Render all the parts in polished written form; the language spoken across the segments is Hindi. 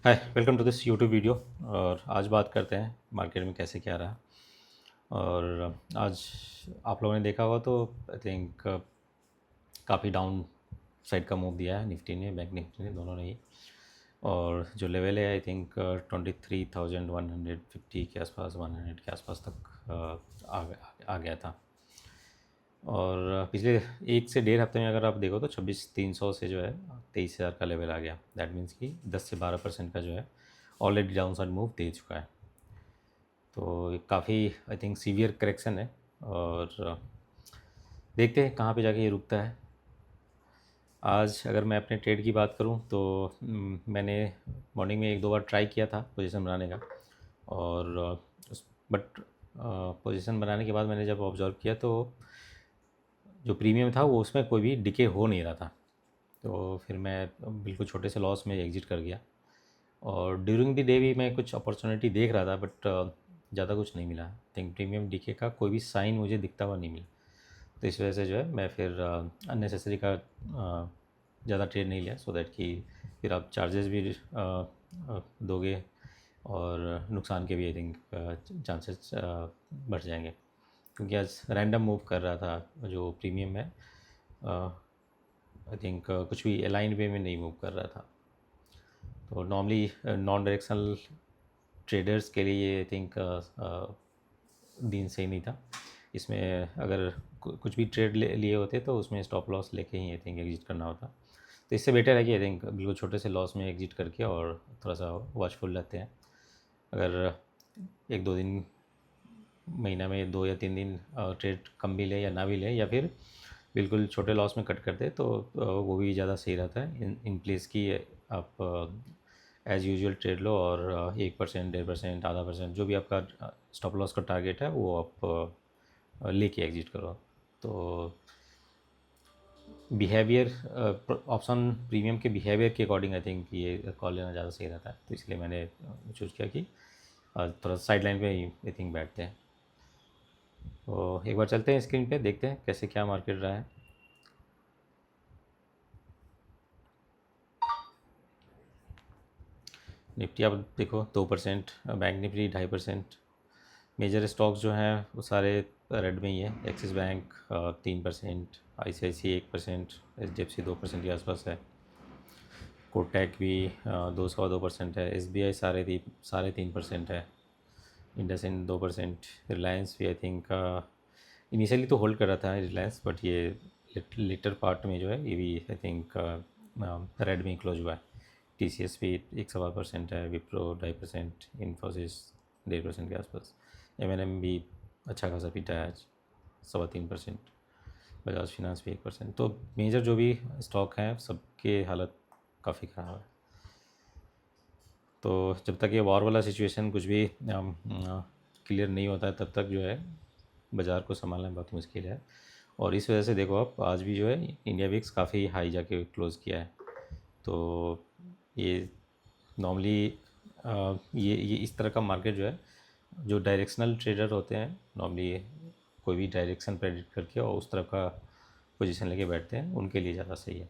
Hi welcome to this YouTube video. और आज बात करते हैं मार्केट में कैसे क्या रहा। और आज आप लोगों ने देखा होगा तो आई थिंक काफ़ी डाउन साइड का मूव दिया है निफ्टी ने, बैंक निफ्टी ने, दोनों ने ही। और जो लेवल है आई थिंक 23,150 के आसपास, 100 के आसपास तक आ गया था। और पिछले 1 से 1.5 हफ्ते में अगर आप देखो तो 26,300 से जो है 23,000 का लेवल आ गया। दैट मीन्स कि 10 से 12% का जो है ऑलरेडी डाउन साइड मूव दे चुका है। तो काफ़ी आई थिंक सीवियर करेक्शन है। और देखते हैं कहाँ पे जाके ये रुकता है। आज अगर मैं अपने ट्रेड की बात करूँ तो मैंने मॉर्निंग में 1-2 बार ट्राई किया था पोजीशन बनाने का। और बट पोजीशन बनाने के बाद मैंने जब ऑब्ज़र्व किया तो जो प्रीमियम था वो उसमें कोई भी डिके हो नहीं रहा था। तो फिर मैं बिल्कुल छोटे से लॉस में एग्ज़िट कर गया। और ड्यूरिंग द डे भी मैं कुछ अपॉर्चुनिटी देख रहा था बट ज़्यादा कुछ नहीं मिला। थिंक प्रीमियम डीके का कोई भी साइन मुझे दिखता हुआ नहीं मिला। तो इस वजह से जो है मैं फिर अननेसेसरी का ज़्यादा ट्रेड नहीं लिया, सो दैट कि फिर आप चार्जेस भी दोगे और नुकसान के भी आई थिंक चांसेस बढ़ जाएंगे। क्योंकि आज रैंडम मूव कर रहा था जो प्रीमियम है। आई थिंक कुछ भी अलाइन वे में नहीं मूव कर रहा था। तो नॉर्मली नॉन डायरेक्शनल ट्रेडर्स के लिए ये आई थिंक दिन सही नहीं था। इसमें अगर कुछ भी ट्रेड लिए होते तो उसमें स्टॉप लॉस लेके ही आई थिंक एग्जिट करना होता। तो इससे बेटर है कि आई थिंक बिल्कुल छोटे से लॉस में एग्जिट करके और थोड़ा सा वॉचफुल रहते हैं। अगर 1-2 दिन, महीना में 2 या 3 दिन ट्रेड कम भी ले या ना भी ले, या फिर बिल्कुल छोटे लॉस में कट कर दे तो वो भी ज़्यादा सही रहता है। इन प्लेस की आप एज़ यूजुअल ट्रेड लो और 1%, 1.5%, आधा परसेंट जो भी आपका स्टॉप लॉस का टारगेट है वो आप लेके एग्जिट करो। तो बिहेवियर ऑप्शन प्रीमियम के बिहेवियर के अकॉर्डिंग आई थिंक ये कॉल लेना ज़्यादा सही रहता है। तो इसलिए मैंने चूज़ किया कि थोड़ा साइड लाइन पे ही आई थिंक बैठते हैं। तो एक बार चलते हैं स्क्रीन पे, देखते हैं कैसे क्या मार्केट रहा है। निफ्टी आप देखो 2%, बैंक निफ्टी 2.5%। मेजर स्टॉक्स जो हैं वो सारे रेड में ही है। एक्सिस बैंक 3%, ICICI 1%, HDFC 2% के आसपास है। कोटक भी 2.25% है। SBI साढ़े 3% है। इंडसइंड 2%। रिलायंस भी आई थिंक इनिशियली तो होल्ड कर रहा था रिलायंस, बट ये लेटर पार्ट में जो है ये भी आई थिंक रेड में क्लोज हुआ है। TCS भी 1.25% है। विप्रो 2.5%। इन्फोसिस 1.5% के आसपास। M&M भी अच्छा खासा पीटा है आज, 3.25%। बजाज फिनांस भी 1%। तो मेजर जो भी स्टॉक हैं सबके हालत काफ़ी ख़राब है। तो जब तक ये वॉर वाला सिचुएशन कुछ भी क्लियर नहीं होता है तब तक जो है बाज़ार को संभालना बहुत मुश्किल है। और इस वजह से देखो आप आज भी जो है इंडिया विक्स काफ़ी हाई जाके क्लोज़ किया है। तो ये नॉर्मली ये इस तरह का मार्केट जो है, जो डायरेक्शनल ट्रेडर होते हैं नॉर्मली कोई भी डायरेक्शन प्रेडिक्ट करके और उस तरह का पोजीशन लेके बैठते हैं, उनके लिए ज़्यादा सही है।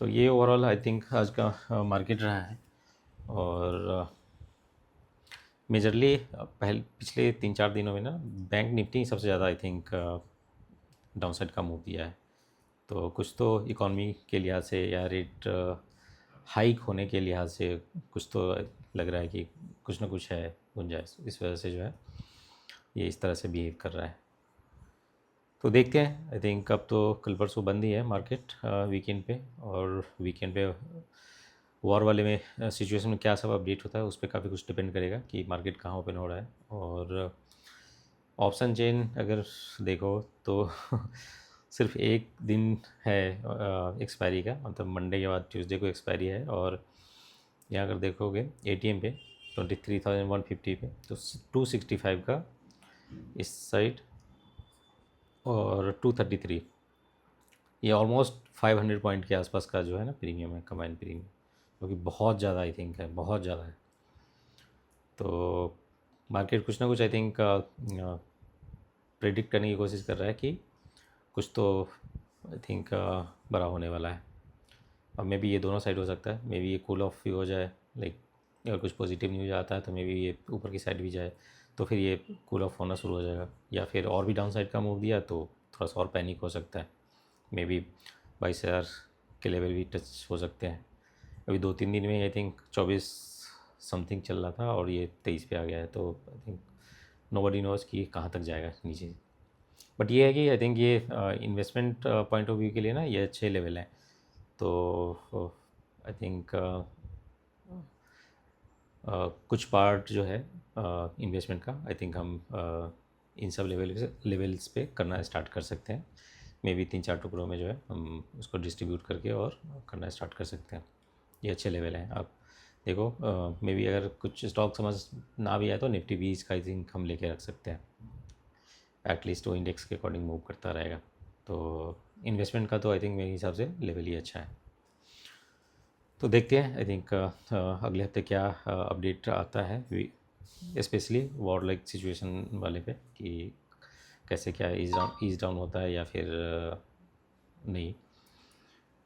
तो ये ओवरऑल आई थिंक आज का मार्केट रहा है। और मेजरली पिछले 3-4 दिनों में ना बैंक निफ्टी सबसे ज़्यादा आई थिंक डाउनसाइड का मूव दिया है। तो कुछ तो इकॉनमी के लिहाज से या रेट हाइक होने के लिहाज से कुछ तो लग रहा है कि कुछ ना कुछ है गुंजाइश। इस वजह से जो है ये इस तरह से बिहेव कर रहा है। तो देखते हैं। आई थिंक अब तो कल परसों बंद ही है मार्केट वीकेंड पे। और वीकेंड पे वॉर वाले में सिचुएशन में क्या सब अपडेट होता है उस पर काफ़ी कुछ डिपेंड करेगा कि मार्केट कहाँ ओपन हो रहा है। और ऑप्शन चेन अगर देखो तो सिर्फ एक दिन है एक्सपायरी का, मतलब मंडे के बाद ट्यूसडे को एक्सपायरी है। और यहाँ अगर देखोगे ATM पे 23,150 पे तो 265 का इस साइड और 233, ये ऑलमोस्ट 500 पॉइंट के आसपास का जो है ना प्रीमियम है, कंबाइंड प्रीमियम, जो कि बहुत ज़्यादा आई थिंक है, बहुत ज़्यादा है। तो मार्केट कुछ ना कुछ आई थिंक प्रेडिक्ट करने की कोशिश कर रहा है कि कुछ तो आई थिंक बड़ा होने वाला है। अब मे बी ये दोनों साइड हो सकता है, मे बी ये कूल ऑफ भी हो जाए, लाइक अगर कुछ पॉजिटिव न्यूज़ आता है तो मे बी ये ऊपर की साइड भी जाए, तो फिर ये कूल ऑफ होना शुरू हो जाएगा, या फिर और भी डाउन साइड का मूव दिया तो थोड़ा सा और पैनिक हो सकता है, मे बी 22,000 के लेवल भी टच हो सकते हैं। अभी 2-3 दिन में आई थिंक 24 समथिंग चल रहा था और ये 23 पे आ गया है, तो आई थिंक नोबडी नोज़ कि कहाँ तक जाएगा नीचे। बट ये है कि आई थिंक ये इन्वेस्टमेंट पॉइंट ऑफ व्यू के लिए ना ये अच्छे लेवल हैं, तो आई थिंक कुछ पार्ट जो है इन्वेस्टमेंट का आई थिंक हम इन सब लेवल्स पे करना स्टार्ट कर सकते हैं, मे बी 3-4 टुकड़ों में जो है हम उसको डिस्ट्रीब्यूट करके और करना स्टार्ट कर सकते हैं। ये अच्छे लेवल हैं। आप देखो मे बी अगर कुछ स्टॉक समझ ना भी आए तो निफ्टी 20 का आई थिंक हम लेके रख सकते हैं, एटलीस्ट वो इंडेक्स के अकॉर्डिंग मूव करता रहेगा। तो इन्वेस्टमेंट का तो आई थिंक मेरे हिसाब से लेवल ही अच्छा है। तो देखते हैं आई थिंक अगले हफ्ते क्या अपडेट आता है, स्पेशली वॉर लाइक सिचुएशन वाले पे, कि कैसे क्या ईज डाउन होता है या फिर नहीं,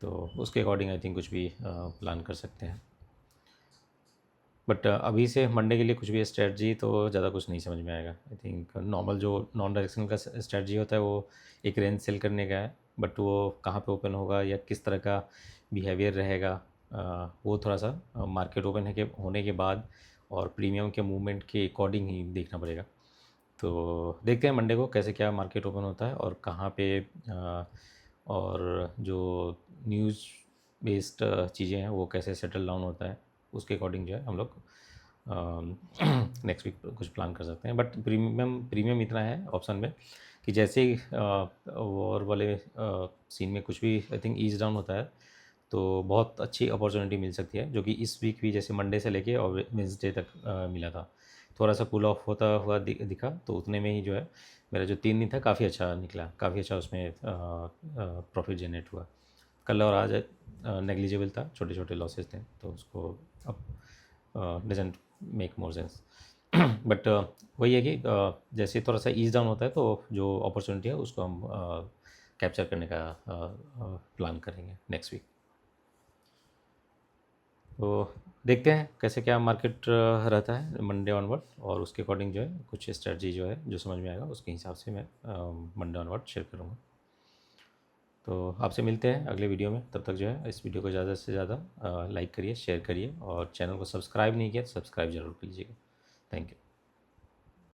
तो उसके अकॉर्डिंग आई थिंक कुछ भी प्लान कर सकते हैं। बट अभी से मंडे के लिए कुछ भी स्ट्रेटजी तो ज़्यादा कुछ नहीं समझ में आएगा। आई थिंक नॉर्मल जो नॉन डायरेक्शनल का स्ट्रेटजी होता है वो एक रेंज सेल करने का है, बट वो कहाँ पे ओपन होगा या किस तरह का बिहेवियर रहेगा वो थोड़ा सा मार्केट ओपन होने के बाद और प्रीमियम के मूवमेंट के अकॉर्डिंग ही देखना पड़ेगा। तो देखते हैं मंडे को कैसे क्या मार्केट ओपन होता है और कहाँ पे और जो न्यूज़ बेस्ड चीज़ें हैं वो कैसे सेटल डाउन होता है, उसके अकॉर्डिंग जो है हम लोग नेक्स्ट वीक कुछ प्लान कर सकते हैं। बट प्रीमियम इतना है ऑप्शन में कि जैसे ही वॉर वाले सीन में कुछ भी आई थिंक ईज डाउन होता है तो बहुत अच्छी अपॉर्चुनिटी मिल सकती है, जो कि इस वीक भी जैसे मंडे से लेके और वेंसडे तक मिला था। थोड़ा सा पुल ऑफ होता हुआ दिखा, तो उतने में ही जो है मेरा जो 3 दिन था काफ़ी अच्छा निकला, काफ़ी अच्छा उसमें प्रॉफिट जनरेट हुआ। कल और आज नेग्लिजिबल था, छोटे छोटे लॉसेस थे, तो उसको अब doesn't make more sense. But वही है कि जैसे थोड़ा सा ईज डाउन होता है तो जो अपॉर्चुनिटी है उसको हम कैप्चर करने का प्लान करेंगे नेक्स्ट वीक। तो देखते हैं कैसे क्या मार्केट रहता है मंडे ऑनवर्ड, और उसके अकॉर्डिंग जो है कुछ स्ट्रेटजी जो है जो समझ में आएगा उसके हिसाब से मैं मंडे ऑनवर्ड शेयर करूँगा। तो आपसे मिलते हैं अगले वीडियो में, तब तक जो है इस वीडियो को ज़्यादा से ज़्यादा लाइक करिए, शेयर करिए, और चैनल को सब्सक्राइब नहीं किया तो सब्सक्राइब ज़रूर कीजिएगा। Thank you.